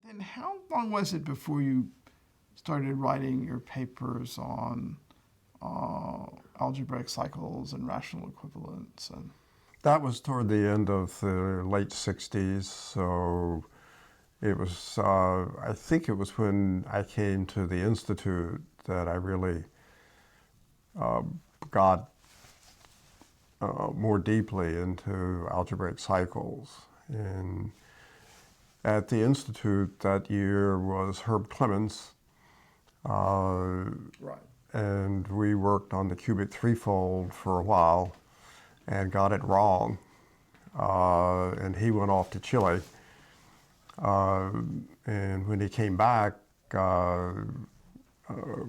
And how long was it before you started writing your papers on algebraic cycles and rational equivalence? And That was toward the end of the late 60s, so it was, I think it was when I came to the Institute that I really got more deeply into algebraic cycles. And at the Institute that year was Herb Clemens, right. and we worked on the cubic threefold for a while and got it wrong. And he went off to Chile. And when he came back,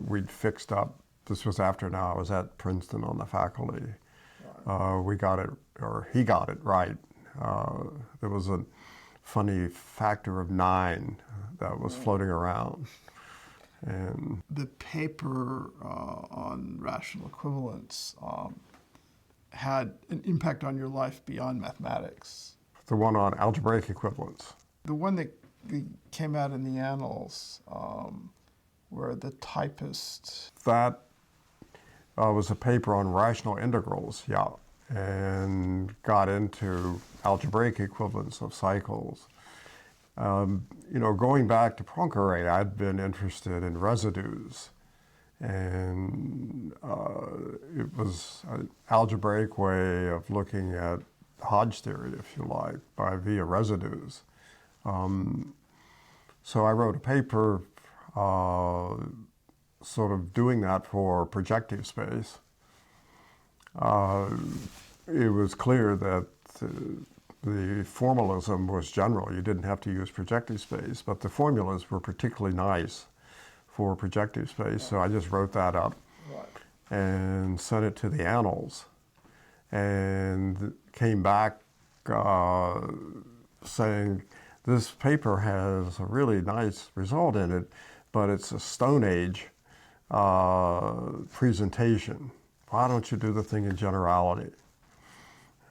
we'd fixed up. This was after now I was at Princeton on the faculty. We got it, or he got it right. There was a funny factor of 9 that was floating around. And The paper on rational equivalence had an impact on your life beyond mathematics. the one on algebraic equivalence. The one that came out in the Annals, where the typist... That was a paper on rational integrals, yeah, and got into algebraic equivalence of cycles. Going back to Poincaré, I'd been interested in residues, and it was an algebraic way of looking at Hodge theory, if you like, via residues. So I wrote a paper sort of doing that for projective space. It was clear that the formalism was general. You didn't have to use projective space, but the formulas were particularly nice for projective space, so I just wrote that up and sent it to the Annals, and came back saying, this paper has a really nice result in it, but it's a Stone Age presentation. Why don't you do the thing in generality?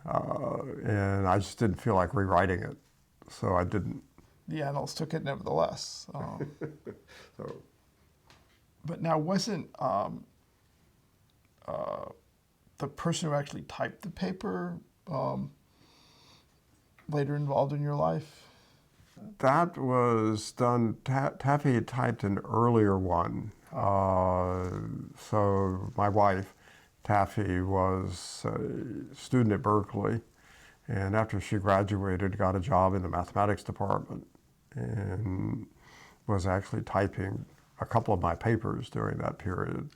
And I just didn't feel like rewriting it, so I didn't. The Annals took it nevertheless. So, But now, wasn't the person who actually typed the paper later involved in your life? that was done, Taffy had typed an earlier one. So my wife, Taffy, was a student at Berkeley, and after she graduated, got a job in the mathematics department and was actually typing a couple of my papers during that period.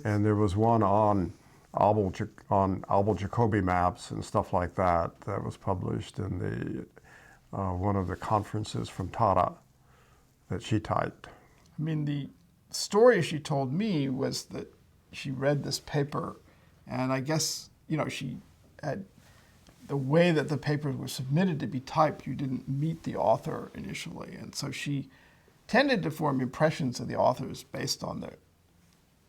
And there was one on Abel-Jacobi maps and stuff like that that was published in the one of the conferences from Tata that she typed. I mean, the story she told me was that she read this paper, and I guess, she had the way that the papers were submitted to be typed, you didn't meet the author initially, and so she tended to form impressions of the authors based on their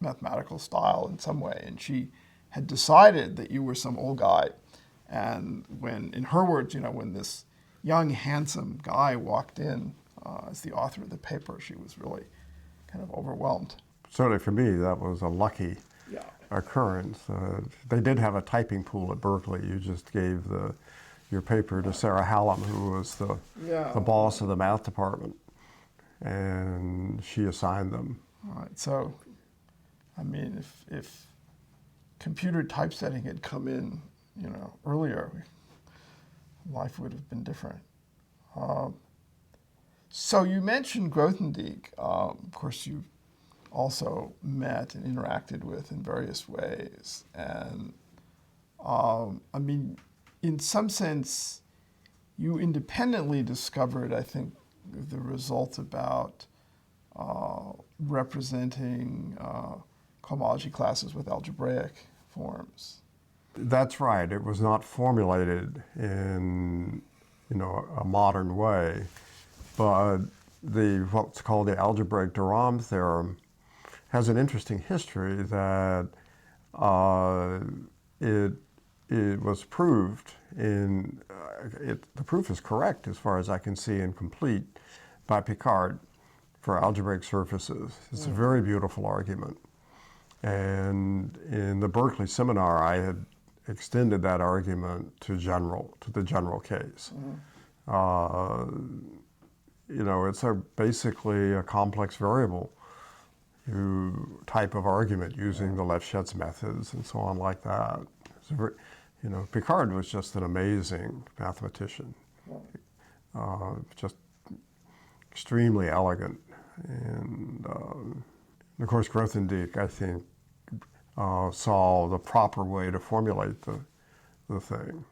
mathematical style in some way, and she had decided that you were some old guy. And when, in her words, when this young, handsome guy walked in as the author of the paper, she was really kind of overwhelmed. Certainly for me, that was a lucky occurrence. They did have a typing pool at Berkeley. You just gave your paper to Sarah Hallam, who was the boss of the math department, and she assigned them. All right, so, I mean, if computer typesetting had come in, earlier, life would have been different. So you mentioned Grothendieck. Of course, you also met and interacted with in various ways. And I mean, in some sense, you independently discovered, I think, the result about representing cohomology classes with algebraic forms. That's right. It was not formulated in a modern way, but what's called the algebraic de Rham theorem has an interesting history that it was proved the proof is correct as far as I can see and complete, by Picard for algebraic surfaces. It's a very beautiful argument. And in the Berkeley seminar, I had extended that argument to the general case. You know, it's basically a complex variable type of argument using the Lefschetz methods and so on like that. You know, Picard was just an amazing mathematician, just extremely elegant. And of course, Grothendieck, I think, saw the proper way to formulate the thing.